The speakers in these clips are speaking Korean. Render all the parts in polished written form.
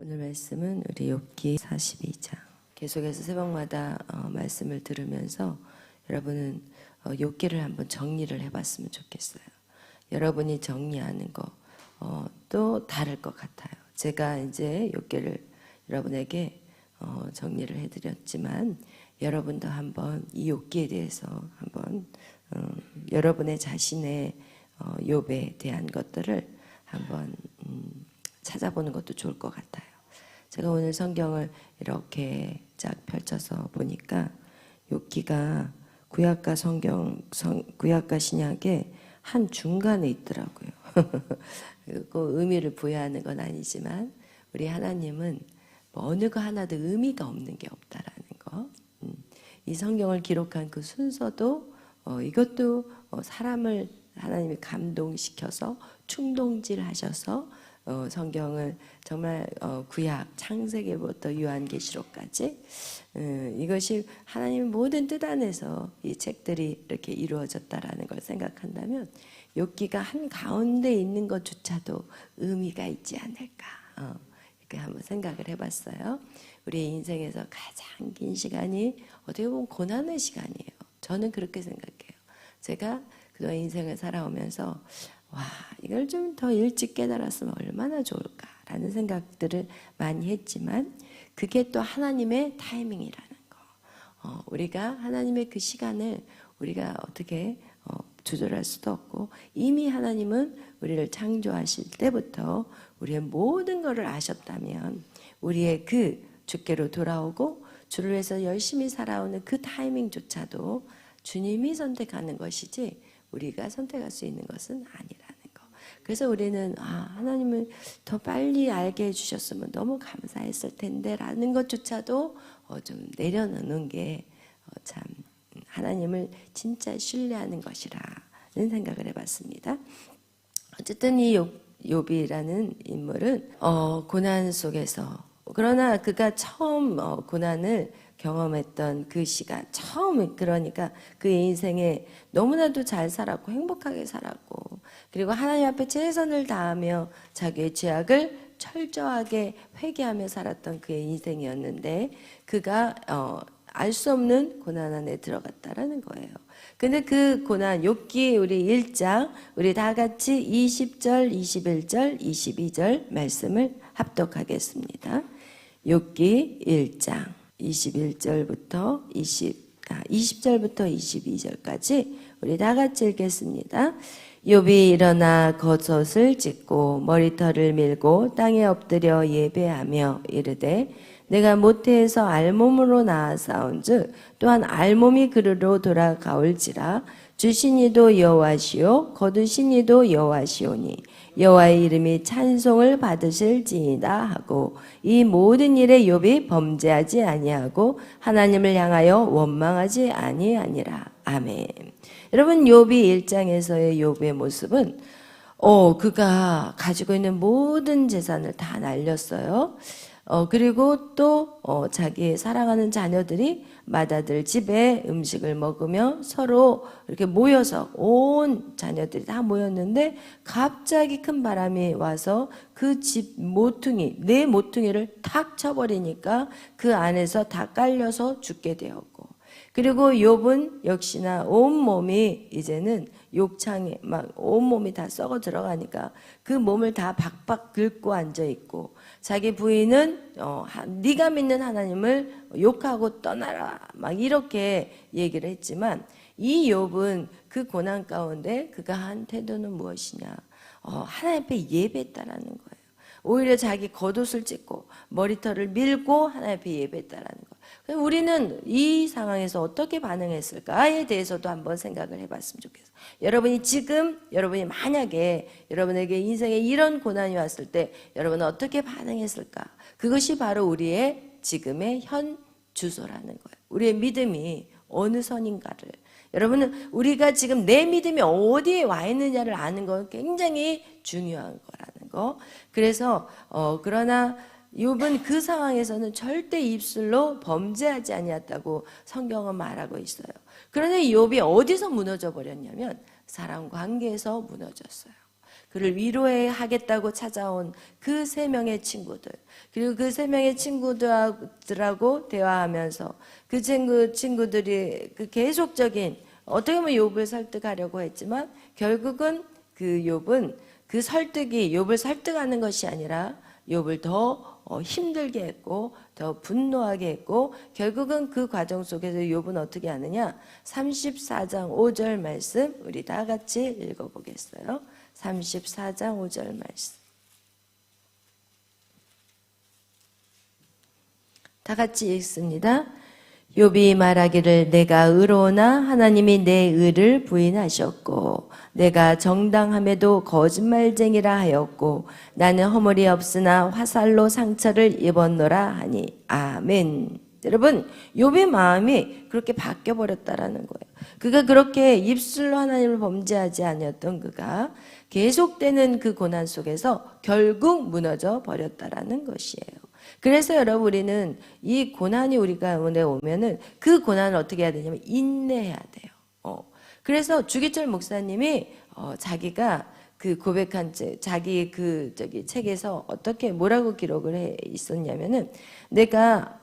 오늘 말씀은 우리 욥기 42장. 계속해서 새벽마다 말씀을 들으면서 여러분은 욥기를 한번 정리를 해봤으면 좋겠어요. 여러분이 정리하는 거 또 다를 것 같아요. 제가 이제 욥기를 여러분에게 정리를 해드렸지만 여러분도 한번 이 욥기에 대해서 한번 여러분의 자신의 욥에 대한 것들을 한번 찾아보는 것도 좋을 것 같아요. 제가 오늘 성경을 이렇게 쫙 펼쳐서 보니까 욥기가 구약과 구약과 신약의 한 중간에 있더라고요. 그 의미를 부여하는 건 아니지만 우리 하나님은 뭐 어느 거 하나도 의미가 없는 게 없다라는 거. 이 성경을 기록한 그 순서도 이것도 사람을 하나님이 감동시켜서 충동질하셔서 성경을 정말 구약 창세기부터 요한계시록까지 이것이 하나님의 모든 뜻 안에서 이 책들이 이렇게 이루어졌다라는 걸 생각한다면 욥기가 한 가운데 있는 것조차도 의미가 있지 않을까 이렇게 한번 생각을 해봤어요. 우리 인생에서 가장 긴 시간이 어떻게 보면 고난의 시간이에요. 저는 그렇게 생각해요. 제가 그동안 인생을 살아오면서 와, 이걸 좀 더 일찍 깨달았으면 얼마나 좋을까라는 생각들을 많이 했지만 그게 또 하나님의 타이밍이라는 거. 우리가 하나님의 그 시간을 우리가 어떻게 조절할 수도 없고 이미 하나님은 우리를 창조하실 때부터 우리의 모든 것을 아셨다면 우리의 그 주께로 돌아오고 주를 위해서 열심히 살아오는 그 타이밍조차도 주님이 선택하는 것이지 우리가 선택할 수 있는 것은 아니라는 거. 그래서 우리는 하나님을 더 빨리 알게 해주셨으면 너무 감사했을 텐데 라는 것조차도 좀 내려놓는 게 참 하나님을 진짜 신뢰하는 것이라는 생각을 해봤습니다. 어쨌든 이 욥이라는 인물은 고난 속에서 그러나 그가 처음 고난을 경험했던 그 시간 처음 그러니까 그의 인생에 너무나도 잘 살았고 행복하게 살았고 그리고 하나님 앞에 최선을 다하며 자기의 죄악을 철저하게 회개하며 살았던 그의 인생이었는데 그가 알 수 없는 고난 안에 들어갔다라는 거예요. 근데 그 고난 욥기 우리 1장 우리 다 같이 20절, 21절, 22절 말씀을 합독하겠습니다. 욥기 1장 20절부터 22절까지 우리 다 같이 읽겠습니다. 욥이 일어나 겉옷을 찢고 머리털을 밀고 땅에 엎드려 예배하며 이르되 내가 모태에서 알몸으로 나아사온즉 또한 알몸이 그르로 돌아가올지라 주신 이도 여호와시요 거두신 이도 여호와시오니 여호와의 이름이 찬송을 받으실지이다 하고 이 모든 일에 욥이 범죄하지 아니하고 하나님을 향하여 원망하지 아니하니라. 아멘. 여러분 욥이 1장에서의 욥의 모습은 그가 가지고 있는 모든 재산을 다 날렸어요. 그리고 또 자기 사랑하는 자녀들이 맏아들 집에 음식을 먹으며 서로 이렇게 모여서 온 자녀들이 다 모였는데 갑자기 큰 바람이 와서 그 집 모퉁이 네 모퉁이를 탁 쳐버리니까 그 안에서 다 깔려서 죽게 되었고 그리고 욥은 역시나 온몸이 이제는 욕창에 막 온몸이 다 썩어 들어가니까 그 몸을 다 박박 긁고 앉아 있고 자기 부인은 네가 믿는 하나님을 욕하고 떠나라 막 이렇게 얘기를 했지만 이 욥은 그 고난 가운데 그가 한 태도는 무엇이냐 하나님 앞에 예배했다라는 거예요. 오히려 자기 겉옷을 찢고 머리털을 밀고 하나님 앞에 예배했다라는 거예요. 우리는 이 상황에서 어떻게 반응했을까에 대해서도 한번 생각을 해봤으면 좋겠어요. 여러분이 만약에 여러분에게 인생에 이런 고난이 왔을 때 여러분은 어떻게 반응했을까? 그것이 바로 우리의 지금의 현 주소라는 거예요. 우리의 믿음이 어느 선인가를 여러분은 우리가 지금 내 믿음이 어디에 와 있느냐를 아는 건 굉장히 중요한 거라는 거. 그래서 그러나 욥은 그 상황에서는 절대 입술로 범죄하지 아니했다고 성경은 말하고 있어요. 그런데 욥이 어디서 무너져 버렸냐면 사람 관계에서 무너졌어요. 그를 위로해 하겠다고 찾아온 그 세 명의 친구들, 그리고 그 세 명의 친구들하고 대화하면서 그 친구들이 그 계속적인 어떻게 보면 욥을 설득하려고 했지만 결국은 그 욥은 그 설득이 욥을 설득하는 것이 아니라 욥을 더 힘들게 했고 더 분노하게 했고 결국은 그 과정 속에서 욥은 어떻게 하느냐 34장 5절 말씀 우리 다 같이 읽어보겠어요. 34장 5절 말씀 다 같이 읽습니다. 욥이 말하기를 내가 의로우나 하나님이 내 의를 부인하셨고 내가 정당함에도 거짓말쟁이라 하였고 나는 허물이 없으나 화살로 상처를 입었노라 하니 아멘. 여러분 욥의 마음이 그렇게 바뀌어버렸다라는 거예요. 그가 그렇게 입술로 하나님을 범죄하지 아니었던 그가 계속되는 그 고난 속에서 결국 무너져 버렸다라는 것이에요. 그래서 여러분 우리는 이 고난이 우리 가운데 오면은 그 고난을 어떻게 해야 되냐면 인내해야 돼요. 그래서 주기철 목사님이 자기가 그 고백한 자기 그 책에서 어떻게 뭐라고 기록을 해 있었냐면은 내가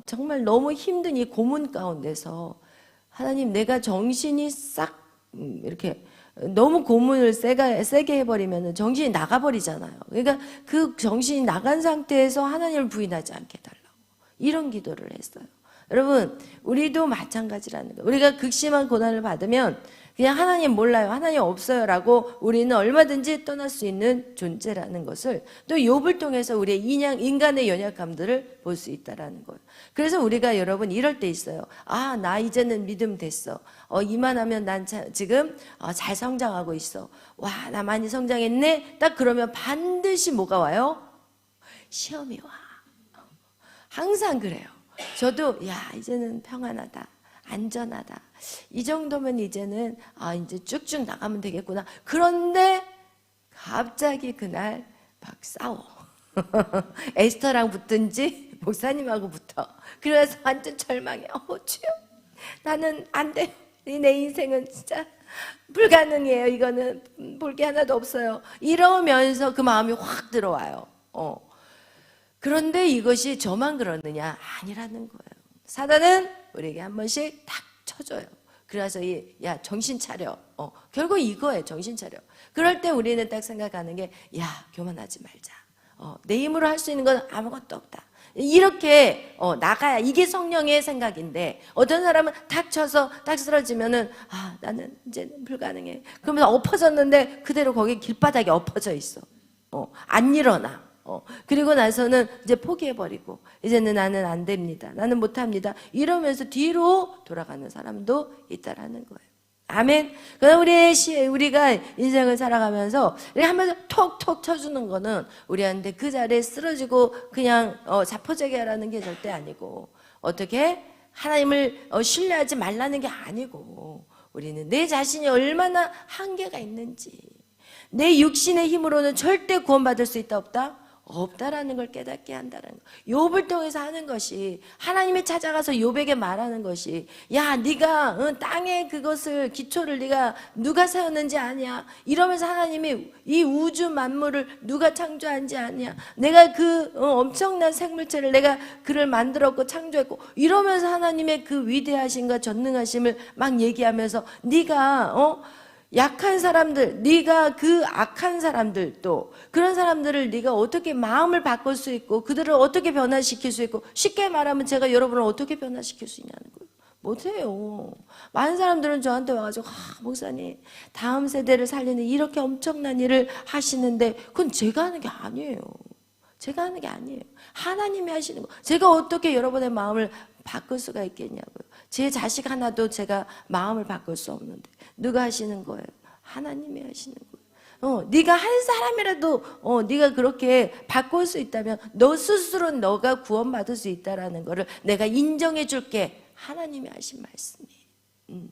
정말 너무 힘든 이 고문 가운데서 하나님 내가 정신이 싹 이렇게 너무 고문을 세게 해버리면 정신이 나가버리잖아요. 그러니까 그 정신이 나간 상태에서 하나님을 부인하지 않게 해달라고 이런 기도를 했어요. 여러분 우리도 마찬가지라는 거예요. 우리가 극심한 고난을 받으면 그냥 하나님 몰라요, 하나님 없어요 라고 우리는 얼마든지 떠날 수 있는 존재라는 것을 또 욥을 통해서 우리의 인간의 연약함들을 볼 수 있다는 거예요. 그래서 우리가 여러분 이럴 때 있어요. 아, 나 이제는 믿음 됐어. 이만하면 난 지금 잘 성장하고 있어. 와, 나 많이 성장했네. 딱 그러면 반드시 뭐가 와요? 시험이 와. 항상 그래요. 저도 야 이제는 평안하다, 안전하다. 이 정도면 이제는 이제 쭉쭉 나가면 되겠구나. 그런데 갑자기 그날 막 싸워. 에스터랑 붙든지 목사님하고 붙어. 그래서 완전 절망해. 주여 나는 안 돼요. 내 인생은 진짜 불가능해요. 이거는 볼 게 하나도 없어요. 이러면서 그 마음이 확 들어와요. 그런데 이것이 저만 그러느냐? 아니라는 거예요. 사단은 우리에게 한 번씩 탁 쳐줘요. 그래서 야 정신 차려. 결국 이거예요. 정신 차려. 그럴 때 우리는 딱 생각하는 게 야 교만하지 말자. 내 힘으로 할 수 있는 건 아무것도 없다. 이렇게 나가야 이게 성령의 생각인데 어떤 사람은 탁 쳐서 딱 쓰러지면은 나는 이제는 불가능해. 그러면서 엎어졌는데 그대로 거기 길바닥에 엎어져 있어. 안 일어나. 그리고 나서는 이제 포기해버리고 이제는 나는 안 됩니다. 나는 못합니다. 이러면서 뒤로 돌아가는 사람도 있다라는 거예요. 아멘. 그럼 우리가 인생을 살아가면서 한번 톡톡 쳐주는 거는 우리한테 그 자리에 쓰러지고 그냥 자포자기 하라는 게 절대 아니고 어떻게 하나님을 신뢰하지 말라는 게 아니고 우리는 내 자신이 얼마나 한계가 있는지 내 육신의 힘으로는 절대 구원받을 수 있다 없다? 없다라는 걸 깨닫게 한다는 거. 욥을 통해서 하는 것이 하나님이 찾아가서 욥에게 말하는 것이 야 네가 땅의 그것을 기초를 네가 누가 세웠는지 아냐 이러면서 하나님이 이 우주 만물을 누가 창조한지 아냐 내가 그 엄청난 생물체를 내가 그를 만들었고 창조했고 이러면서 하나님의 그 위대하심과 전능하심을 막 얘기하면서 네가 약한 사람들, 네가 그 악한 사람들 또 그런 사람들을 네가 어떻게 마음을 바꿀 수 있고 그들을 어떻게 변화시킬 수 있고 쉽게 말하면 제가 여러분을 어떻게 변화시킬 수 있냐는 거예요. 못해요. 많은 사람들은 저한테 와가지고 목사님 다음 세대를 살리는 이렇게 엄청난 일을 하시는데 그건 제가 하는 게 아니에요. 제가 하는 게 아니에요. 하나님이 하시는 거. 제가 어떻게 여러분의 마음을 바꿀 수가 있겠냐고요. 제 자식 하나도 제가 마음을 바꿀 수 없는데 누가 하시는 거예요? 하나님이 하시는 거예요. 네가 한 사람이라도 네가 그렇게 바꿀 수 있다면 너 스스로 너가 구원받을 수 있다라는 거를 내가 인정해 줄게. 하나님이 하신 말씀이에요.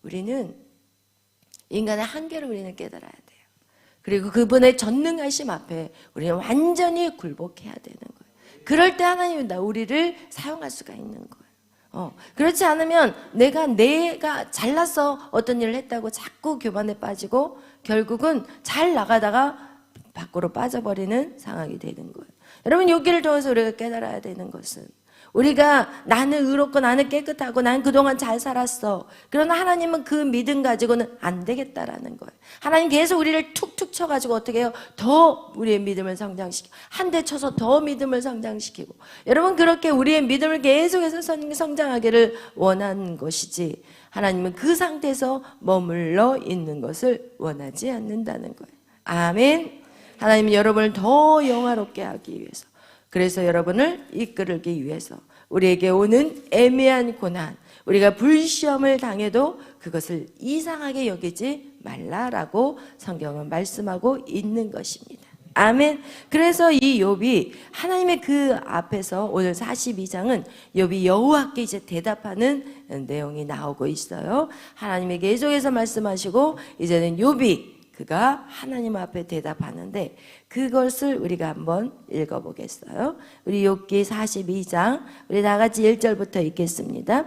우리는 인간의 한계를 우리는 깨달아야 돼요. 그리고 그분의 전능하심 앞에 우리는 완전히 굴복해야 되는 거예요. 그럴 때 하나님이 우리를 사용할 수가 있는 거예요. 그렇지 않으면 내가 잘나서 어떤 일을 했다고 자꾸 교만에 빠지고 결국은 잘 나가다가 밖으로 빠져버리는 상황이 되는 거예요. 여러분, 욥기를 통해서 우리가 깨달아야 되는 것은 우리가 나는 의롭고 나는 깨끗하고 난 그동안 잘 살았어. 그러나 하나님은 그 믿음 가지고는 안 되겠다라는 거예요. 하나님 계속 우리를 툭툭 쳐가지고 어떻게 해요? 더 우리의 믿음을 성장시키고 한 대 쳐서 더 믿음을 성장시키고, 여러분 그렇게 우리의 믿음을 계속해서 성장하기를 원하는 것이지 하나님은 그 상태에서 머물러 있는 것을 원하지 않는다는 거예요. 아멘. 하나님은 여러분을 더 영화롭게 하기 위해서, 그래서 여러분을 이끌기 위해서 우리에게 오는 애매한 고난, 우리가 불시험을 당해도 그것을 이상하게 여기지 말라라고 성경은 말씀하고 있는 것입니다. 아멘. 그래서 이 욥이 하나님의 그 앞에서 오늘 42장은 욥이 여호와께 이제 대답하는 내용이 나오고 있어요. 하나님이 계속해서 말씀하시고 이제는 욥이 그가 하나님 앞에 대답하는데 그것을 우리가 한번 읽어보겠어요. 우리 욥기 42장 우리 다 같이 1절부터 읽겠습니다.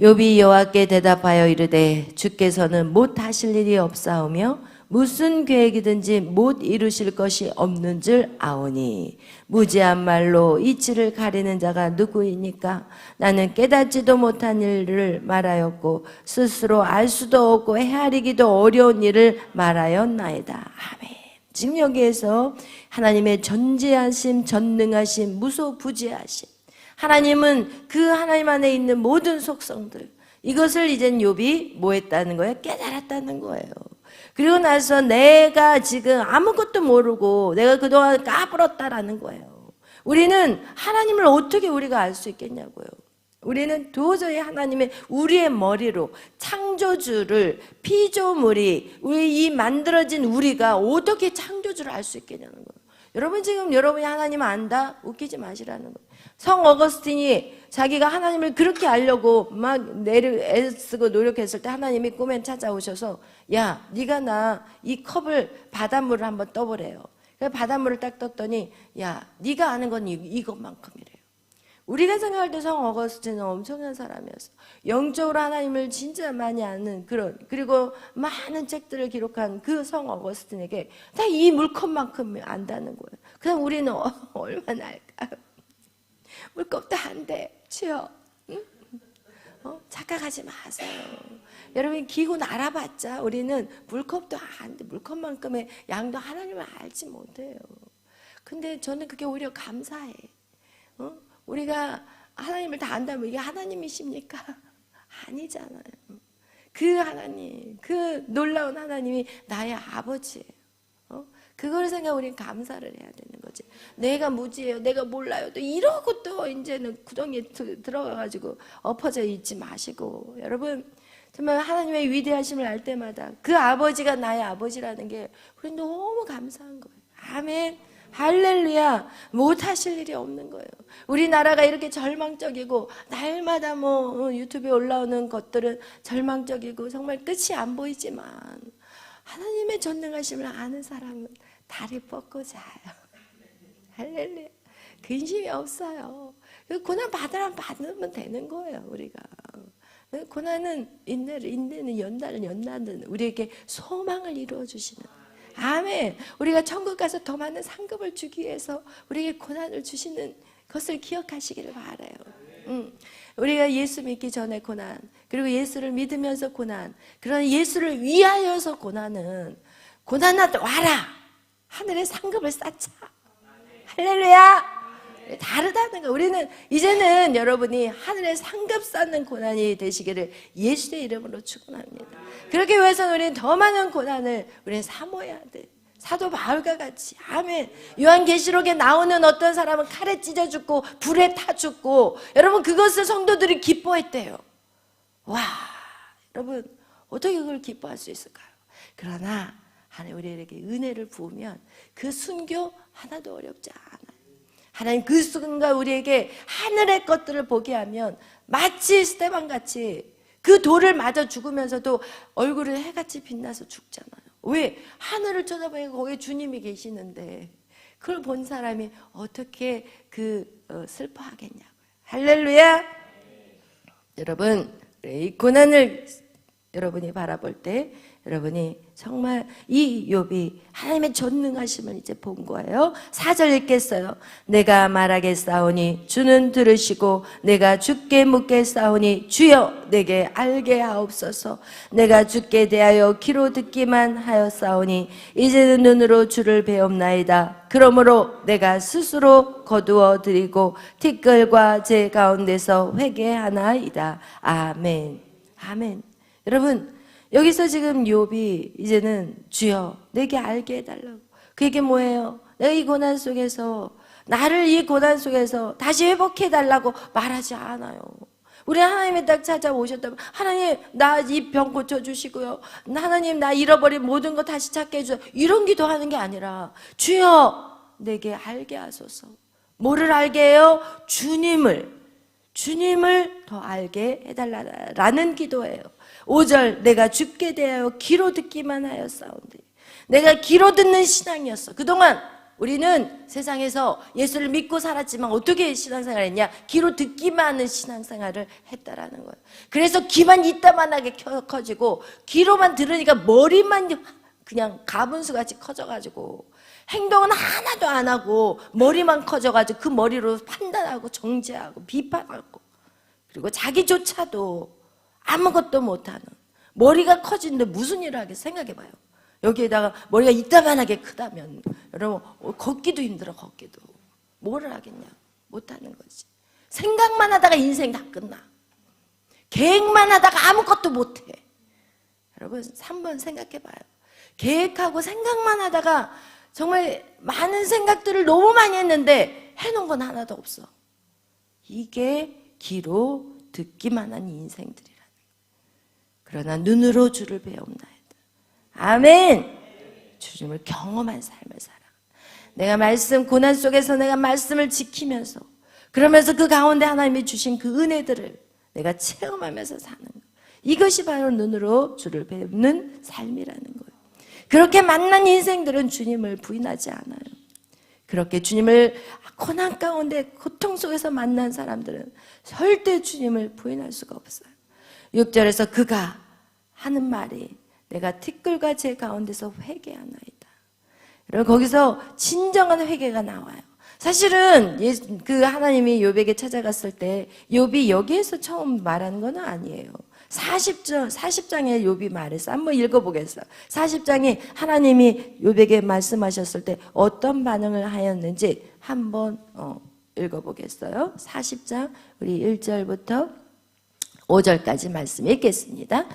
욥이 여호와께 대답하여 이르되 주께서는 못하실 일이 없사오며 무슨 계획이든지 못 이루실 것이 없는 줄 아오니 무지한 말로 이치를 가리는 자가 누구이니까? 나는 깨닫지도 못한 일을 말하였고 스스로 알 수도 없고 헤아리기도 어려운 일을 말하였나이다. 아멘. 지금 여기에서 하나님의 전지하심, 전능하심, 무소부지하심, 하나님은 그 하나님 안에 있는 모든 속성들, 이것을 이젠 욥이 뭐 했다는 거예요? 깨달았다는 거예요. 그리고 나서 내가 지금 아무것도 모르고 내가 그동안 까불었다라는 거예요. 우리는 하나님을 어떻게 우리가 알 수 있겠냐고요. 우리는 도저히 하나님의 우리의 머리로 창조주를, 피조물이 우리 이 만들어진 우리가 어떻게 창조주를 알 수 있겠냐는 거예요. 여러분 지금 여러분이 하나님 안다? 웃기지 마시라는 거예요. 성 어거스틴이 자기가 하나님을 그렇게 알려고 막 애쓰고 노력했을 때 하나님이 꿈에 찾아오셔서 야, 네가 나 이 컵을 바닷물을 한번 떠보래요. 그래서 바닷물을 딱 떴더니 야, 네가 아는 건 이것만큼이래요. 우리가 생각할 때 성 어거스틴은 엄청난 사람이었어. 영적으로 하나님을 진짜 많이 아는 그런, 그리고 많은 책들을 기록한 그 성 어거스틴에게 다 이 물컵만큼 안다는 거예요. 그럼 우리는 얼마나 알까요? 물컵도 안 돼. 치워. 응? 착각하지 마세요. 여러분 기군 알아봤자 우리는 물컵도 안 돼. 물컵만큼의 양도 하나님을 알지 못해요. 근데 저는 그게 오히려 감사해. 우리가 하나님을 다 안다면 이게 하나님이십니까? 아니잖아요. 그 하나님, 그 놀라운 하나님이 나의 아버지예요. 그걸 생각 우리는 감사를 해야 되는 거지. 내가 무지해요, 내가 몰라요, 또 이러고 또 이제는 구덩이에 들어가가지고 엎어져 있지 마시고, 여러분 정말 하나님의 위대하심을 알 때마다 그 아버지가 나의 아버지라는 게 우리 너무 감사한 거예요. 아멘. 할렐루야. 못하실 일이 없는 거예요. 우리나라가 이렇게 절망적이고 날마다 뭐 유튜브에 올라오는 것들은 절망적이고 정말 끝이 안 보이지만 하나님의 전능하심을 아는 사람은 다리 뻗고 자요. 할렐루야. 근심이 없어요. 고난 받으면 되는 거예요. 우리가 고난은 인내는 연단은 우리에게 소망을 이루어 주시는, 아멘. 우리가 천국 가서 더 많은 상급을 주기 위해서 우리에게 고난을 주시는 것을 기억하시기를 바라요. 우리가 예수 믿기 전에 고난, 그리고 예수를 믿으면서 고난, 그런 예수를 위하여서 고난은 고난아 와라, 하늘의 상급을 쌓자. 할렐루야. 다르다는 거. 우리는 이제는 여러분이 하늘의 상급 쌓는 고난이 되시기를 예수의 이름으로 축원합니다. 그렇게 위해서는 우리는 더 많은 고난을 우리는 사모해야 돼. 사도 바울과 같이. 아멘. 요한계시록에 나오는 어떤 사람은 칼에 찢어 죽고 불에 타 죽고, 여러분 그것을 성도들이 기뻐했대요. 와, 여러분 어떻게 그걸 기뻐할 수 있을까요? 그러나 하나님 우리에게 은혜를 부으면 그 순교 하나도 어렵지 않아요. 하나님 그 순간 우리에게 하늘의 것들을 보게 하면 마치 스테반같이 그 돌을 맞아 죽으면서도 얼굴은 해같이 빛나서 죽잖아요. 왜? 하늘을 쳐다보니까 거기에 주님이 계시는데 그걸 본 사람이 어떻게 슬퍼하겠냐고요. 할렐루야. 여러분 이 고난을 여러분이 바라볼 때 여러분이 정말 이 욥이 하나님의 전능하심을 이제 본 거예요. 4절 읽겠어요. 내가 말하겠사오니 주는 들으시고 내가 주께 묻겠사오니 주여 내게 알게 하옵소서. 내가 주께 대하여 귀로 듣기만 하였사오니 이제는 눈으로 주를 배옵나이다. 그러므로 내가 스스로 거두어 드리고 티끌과 제 가운데서 회개하나이다. 아멘. 아멘. 여러분, 여기서 지금 욥이 이제는 주여 내게 알게 해달라고. 그게 뭐예요? 내가 이 고난 속에서, 나를 이 고난 속에서 다시 회복해달라고 말하지 않아요. 우리 하나님이 딱 찾아오셨다면 하나님 나 이 병 고쳐주시고요, 하나님 나 잃어버린 모든 거 다시 찾게 해주세요, 이런 기도하는 게 아니라 주여 내게 알게 하소서. 뭐를 알게 해요? 주님을 더 알게 해달라는 기도예요. 5절 내가 주께 대하여 귀로 듣기만 하였사온데. 내가 귀로 듣는 신앙이었어. 그동안 우리는 세상에서 예수를 믿고 살았지만 어떻게 신앙생활을 했냐? 귀로 듣기만 하는 신앙생활을 했다라는 거예요. 그래서 귀만 이따만하게 커지고 귀로만 들으니까 머리만 그냥 가분수같이 커져가지고 행동은 하나도 안 하고 머리만 커져가지고 그 머리로 판단하고 정죄하고 비판하고, 그리고 자기조차도 아무것도 못하는, 머리가 커지는데 무슨 일을 하겠어? 생각해봐요. 여기에다가 머리가 이따만하게 크다면 여러분 걷기도 힘들어. 걷기도 뭐를 하겠냐? 못하는 거지. 생각만 하다가 인생 다 끝나. 계획만 하다가 아무것도 못해. 여러분 한번 생각해봐요. 계획하고 생각만 하다가 정말 많은 생각들을 너무 많이 했는데 해놓은 건 하나도 없어. 이게 귀로 듣기만 한 인생들이라는 거예요. 그러나 눈으로 주를 배움나이다. 아멘. 주님을 경험한 삶을 살아. 내가 말씀, 고난 속에서 내가 말씀을 지키면서, 그러면서 그 가운데 하나님이 주신 그 은혜들을 내가 체험하면서 사는 것, 이것이 바로 눈으로 주를 배우는 삶이라는 거예요. 그렇게 만난 인생들은 주님을 부인하지 않아요. 그렇게 주님을 고난 가운데 고통 속에서 만난 사람들은 절대 주님을 부인할 수가 없어요. 6절에서 그가 하는 말이 내가 티끌과 제 가운데서 회개하나이다. 여러분 거기서 진정한 회개가 나와요. 사실은 그 하나님이 욥에게 찾아갔을 때 욥이 여기에서 처음 말하는 건 아니에요. 40장에 욥이 말했어. 한번 읽어보겠어요. 40장에 하나님이 욥에게 말씀하셨을 때 어떤 반응을 하였는지 한번 읽어보겠어요. 40장 우리 1절부터 5절까지 말씀 읽겠습니다.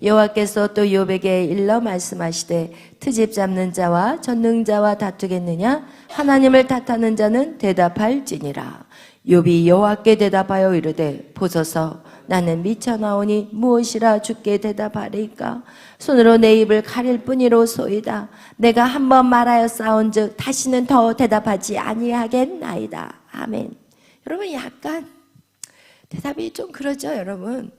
여호와께서 또 욥에게 일러 말씀하시되 트집 잡는 자와 전능자와 다투겠느냐? 하나님을 탓하는 자는 대답할지니라. 욥이 여호와께 대답하여 이르되 보소서 나는 미쳐나오니 무엇이라 주께 대답하리까? 손으로 내 입을 가릴 뿐이로소이다. 내가 한번 말하였사온즉 다시는 더 대답하지 아니하겠나이다. 아멘. 여러분 약간 대답이 좀 그러죠, 여러분.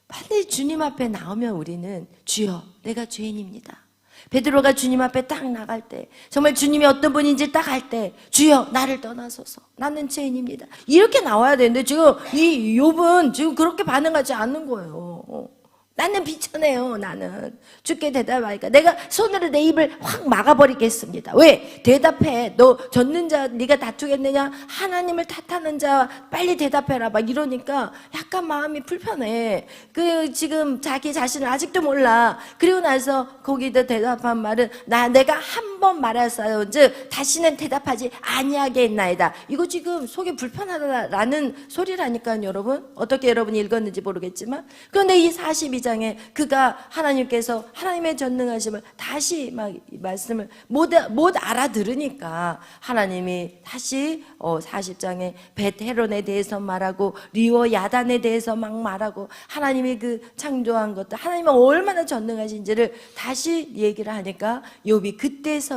빨리 주님 앞에 나오면 우리는 주여 내가 죄인입니다. 베드로가 주님 앞에 딱 나갈 때, 정말 주님이 어떤 분인지 딱 알 때 주여 나를 떠나소서 나는 죄인입니다 이렇게 나와야 되는데 지금 이 욥은 지금 그렇게 반응하지 않는 거예요. 나는 비천해요. 나는 주께 대답하니까 내가 손으로 내 입을 확 막아버리겠습니다. 왜? 대답해. 너 젖는 자 네가 다투겠느냐? 하나님을 탓하는 자 빨리 대답해라. 막 이러니까 약간 마음이 불편해. 그 지금 자기 자신을 아직도 몰라. 그리고 나서 거기다 대답한 말은 내가 한 번 말하였사요 즉 다시는 대답하지 아니하겠나이다. 이거 지금 속이 불편하다라는 소리라니까요. 여러분 어떻게 여러분이 읽었는지 모르겠지만, 그런데 이 42장에 그가 하나님께서 하나님의 전능하심을 다시 막 말씀을 못 알아들으니까 하나님이 다시 40장에 벳헤론에 대해서 말하고 리오 야단에 대해서 막 말하고 하나님이 그 창조한 것도 하나님이 얼마나 전능하신지를 다시 얘기를 하니까 욥이 그때서야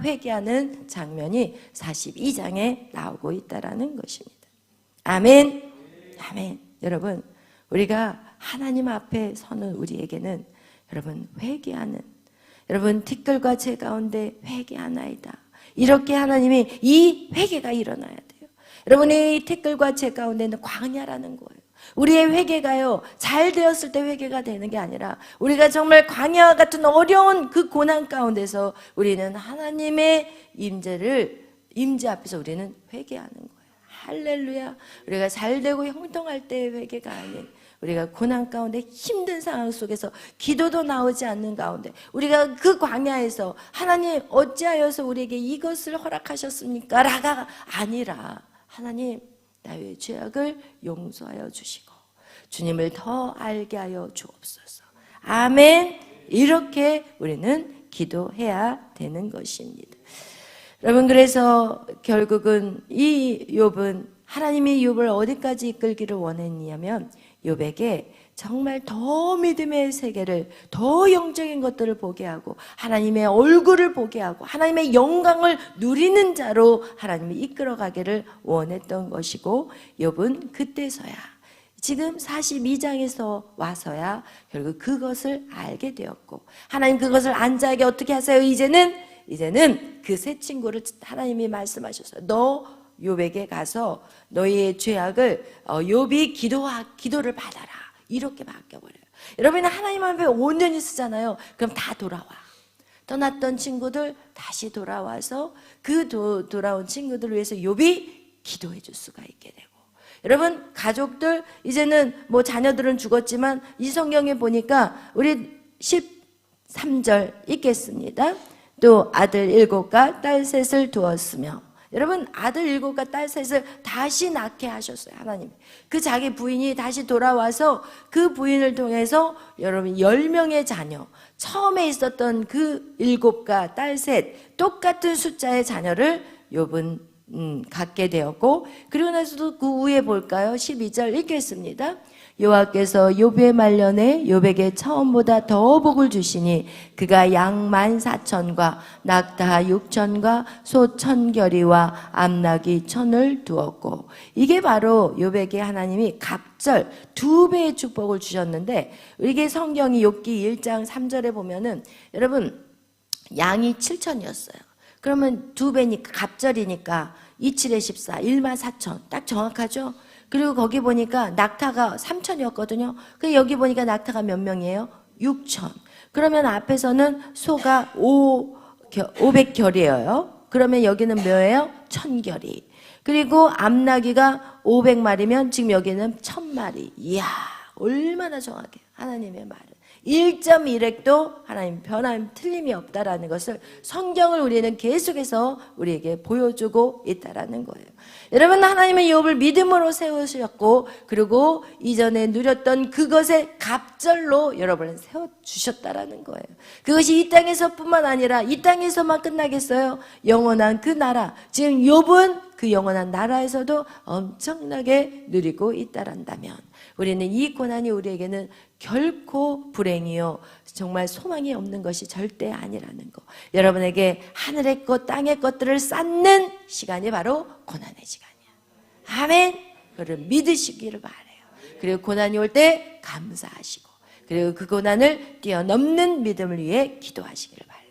회개하는 장면이 42장에 나오고 있다라는 것입니다. 아멘. 아멘. 여러분 우리가 하나님 앞에 서는 우리에게는 여러분 회개하는, 여러분 티끌과 제 가운데 회개하나이다. 이렇게 하나님이 이 회개가 일어나야 돼요. 여러분의 티끌과 제 가운데는 광야라는 거예요. 우리의 회개가요, 잘 되었을 때 회개가 되는 게 아니라 우리가 정말 광야와 같은 어려운 그 고난 가운데서 우리는 하나님의 임재 앞에서 우리는 회개하는 거예요. 할렐루야. 우리가 잘 되고 형통할 때의 회개가 아닌, 우리가 고난 가운데 힘든 상황 속에서 기도도 나오지 않는 가운데 우리가 그 광야에서 하나님 어찌하여서 우리에게 이것을 허락하셨습니까? 라가 아니라 하나님 나의 죄악을 용서하여 주시고 주님을 더 알게 하여 주옵소서. 아멘. 이렇게 우리는 기도해야 되는 것입니다. 여러분, 그래서 결국은 이 욥은 하나님이 욥을 어디까지 이끌기를 원했냐면 욥에게 정말 더 믿음의 세계를, 더 영적인 것들을 보게 하고 하나님의 얼굴을 보게 하고 하나님의 영광을 누리는 자로 하나님이 이끌어가기를 원했던 것이고, 욥은 그때서야, 지금 42장에서 와서야 결국 그것을 알게 되었고, 하나님 그것을 안 자에게 어떻게 하세요? 이제는 그 새 친구를 하나님이 말씀하셨어요. 너 욥에게 가서 너희의 죄악을 욥이 기도를 받아라. 이렇게 바뀌어버려요. 여러분은 하나님 앞에 온전히 쓰잖아요. 그럼 다 돌아와. 떠났던 친구들 다시 돌아와서 그 돌아온 친구들을 위해서 욥이 기도해 줄 수가 있게 되고, 여러분 가족들 이제는 뭐 자녀들은 죽었지만 이 성경에 보니까 우리 13절 읽겠습니다. 또 아들 7과 딸 3을 두었으며, 여러분 아들 7과 딸 3을 다시 낳게 하셨어요. 하나님 그 자기 부인이 다시 돌아와서 그 부인을 통해서 여러분 10명의 자녀, 처음에 있었던 그 7과 딸 3 똑같은 숫자의 자녀를 욥은 갖게 되었고, 그리고 나서도 그 위에 볼까요? 12절 읽겠습니다. 여호와께서 욥의 말년에 욥에게 처음보다 더 복을 주시니 그가 양 14,000과 낙타 6,000과 소 1,000결이와 암낙이 1,000을 두었고, 이게 바로 욥에게 하나님이 갑절 2배의 축복을 주셨는데, 이게 성경이 욥기 1장 3절에 보면은 여러분 양이 7,000이었어요. 그러면 2배니까 갑절이니까 27에 14 14,000 딱 정확하죠? 그리고 거기 보니까 낙타가 3,000이었거든요. 근데 여기 보니까 낙타가 몇 명이에요? 6,000. 그러면 앞에서는 소가 500결이에요. 그러면 여기는 뭐예요? 1,000결이. 그리고 암나귀가 500마리면 지금 여기는 1,000마리. 이야, 얼마나 정확해. 하나님의 말은 1.1획도 하나님 변함 틀림이 없다라는 것을 성경을 우리는 계속해서 우리에게 보여주고 있다라는 거예요. 여러분, 하나님은 욥을 믿음으로 세우셨고, 그리고 이전에 누렸던 그것의 갑절로 여러분을 세워주셨다라는 거예요. 그것이 이 땅에서뿐만 아니라 이 땅에서만 끝나겠어요? 영원한 그 나라, 지금 욥은 그 영원한 나라에서도 엄청나게 누리고 있다란다면, 우리는 이 고난이 우리에게는 결코 불행이요 정말 소망이 없는 것이 절대 아니라는 거. 여러분에게 하늘의 것 땅의 것들을 쌓는 시간이 바로 고난의 시간이야. 아멘. 그를 믿으시기를 바라요. 그리고 고난이 올 때 감사하시고, 그리고 그 고난을 뛰어넘는 믿음을 위해 기도하시기를 바라요.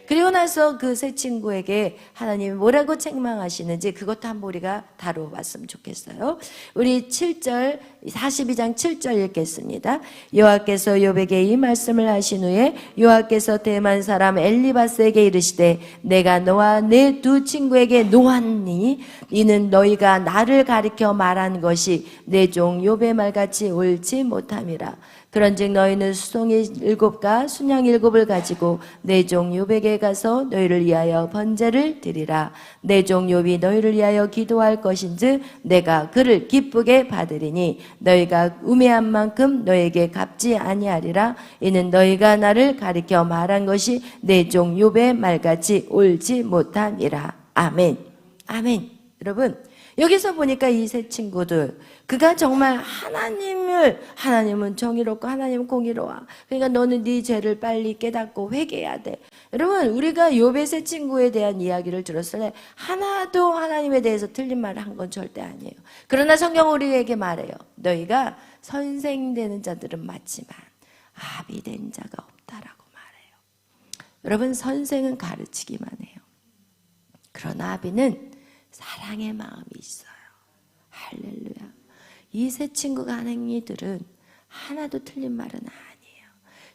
그리고 나서 그 새 친구에게 하나님이 뭐라고 책망하시는지 그것도 한번 우리가 다뤄봤으면 좋겠어요. 우리 7절 42장 7절 읽겠습니다. 여호와께서 욥에게 이 말씀을 하신 후에 여호와께서 대만 사람 엘리바스에게 이르시되 내가 너와 내 두 친구에게 노하니 이는 너희가 나를 가리켜 말한 것이 내 종 욥의 말같이 옳지 못함이라. 그런즉 너희는 수송이 7과 순양 7을 가지고 내 종 욥에게 가서 너희를 위하여 번제를 드리라. 내 종 욥이 너희를 위하여 기도할 것인즉 내가 그를 기쁘게 받으리니 너희가 우매한 만큼 너희에게 갚지 아니하리라. 이는 너희가 나를 가리켜 말한 것이 내 종 욥의 말같이 옳지 못함이라. 아멘. 아멘. 여러분, 여기서 보니까 이 세 친구들, 그가 정말 하나님은 정의롭고 하나님은 공의로워. 그러니까 너는 네 죄를 빨리 깨닫고 회개해야 돼. 여러분, 우리가 욥의 세 친구에 대한 이야기를 들었을 때 하나도 하나님에 대해서 틀린 말을 한 건 절대 아니에요. 그러나 성경은 우리에게 말해요. 너희가 선생되는 자들은 맞지만 아비 된 자가 없다라고 말해요. 여러분, 선생은 가르치기만 해요. 그러나 아비는 사랑의 마음이 있어요. 할렐루야. 이 세 친구가 한 행위들은 하나도 틀린 말은 아니에요.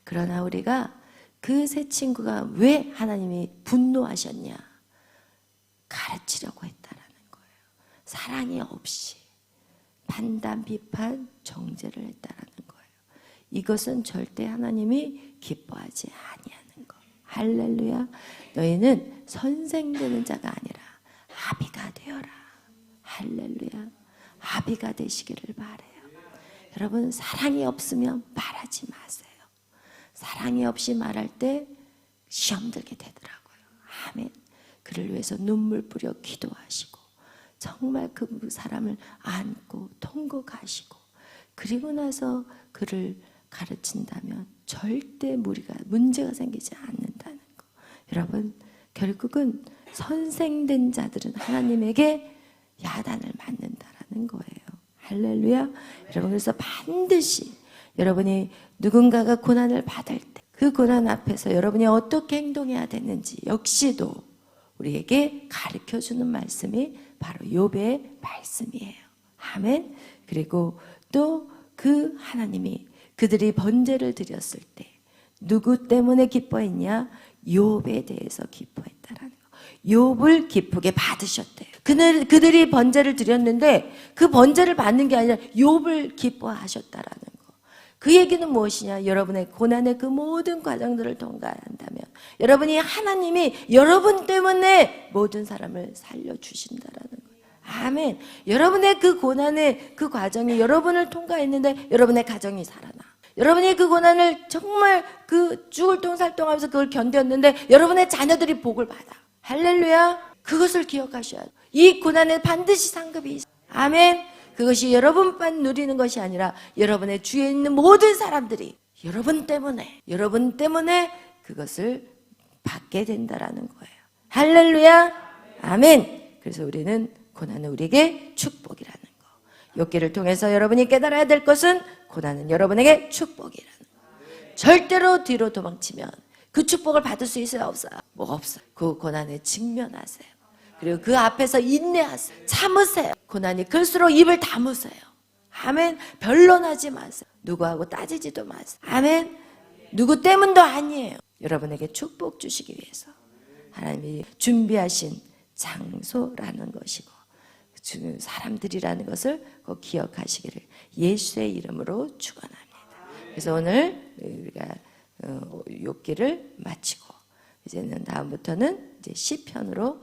그러나 우리가 그 세 친구가 왜 하나님이 분노하셨냐? 가르치려고 했다라는 거예요. 사랑이 없이 판단, 비판, 정죄를 했다라는 거예요. 이것은 절대 하나님이 기뻐하지 아니하는 거. 할렐루야. 너희는 선생되는 자가 아니라 아비가 되어라. 할렐루야. 아비가 되시기를 바라요. 여러분, 사랑이 없으면 말하지 마세요. 사랑이 없이 말할 때 시험 들게 되더라고요. 아멘. 그를 위해서 눈물 뿌려 기도하시고 정말 그 사람을 안고 통곡하시고 그리고 나서 그를 가르친다면 절대 문제가 생기지 않는다는 거. 여러분, 결국은 선생된 자들은 하나님에게 야단을 맞는다라는 거예요. 할렐루야. 여러분, 그래서 반드시 여러분이 누군가가 고난을 받을 때 그 고난 앞에서 여러분이 어떻게 행동해야 되는지 역시도 우리에게 가르쳐주는 말씀이 바로 욥의 말씀이에요. 아멘. 그리고 또 그 하나님이 그들이 번제를 드렸을 때 누구 때문에 기뻐했냐? 욥에 대해서 기뻐했다라는 거. 욥을 기쁘게 받으셨대요. 그들이 번제를 드렸는데 그 번제를 받는 게 아니라 욥을 기뻐하셨다라는 거. 그 얘기는 무엇이냐? 여러분의 고난의 그 모든 과정들을 통과한다면 여러분이 하나님이 여러분 때문에 모든 사람을 살려주신다라는 거예요. 아멘. 여러분의 그 고난의 그 과정이 여러분을 통과했는데 여러분의 가정이 살아나. 여러분이 그 고난을 정말 그 죽을 똥살똥하면서 그걸 견뎠는데 여러분의 자녀들이 복을 받아. 할렐루야. 그것을 기억하셔야 돼요. 이 고난에 반드시 상급이 있어요. 아멘. 그것이 여러분만 누리는 것이 아니라 여러분의 주위에 있는 모든 사람들이 여러분 때문에 그것을 받게 된다라는 거예요. 할렐루야. 아멘. 그래서 우리는 고난은 우리에게 축복이라는 거. 욥기를 통해서 여러분이 깨달아야 될 것은 고난은 여러분에게 축복이라는 거. 절대로 뒤로 도망치면 그 축복을 받을 수 있어요? 없어요? 뭐가 없어요. 그 고난에 직면하세요. 그리고 그 앞에서 인내하세요. 참으세요. 고난이 클수록 입을 다무세요. 아멘. 변론하지 마세요. 누구하고 따지지도 마세요. 아멘. 누구 때문도 아니에요. 여러분에게 축복 주시기 위해서 하나님이 준비하신 장소라는 것이고 사람들이라는 것을 꼭 기억하시기를 예수의 이름으로 축원합니다. 그래서 오늘 우리가 욥기를 마치고 이제는 다음부터는 이제 시편으로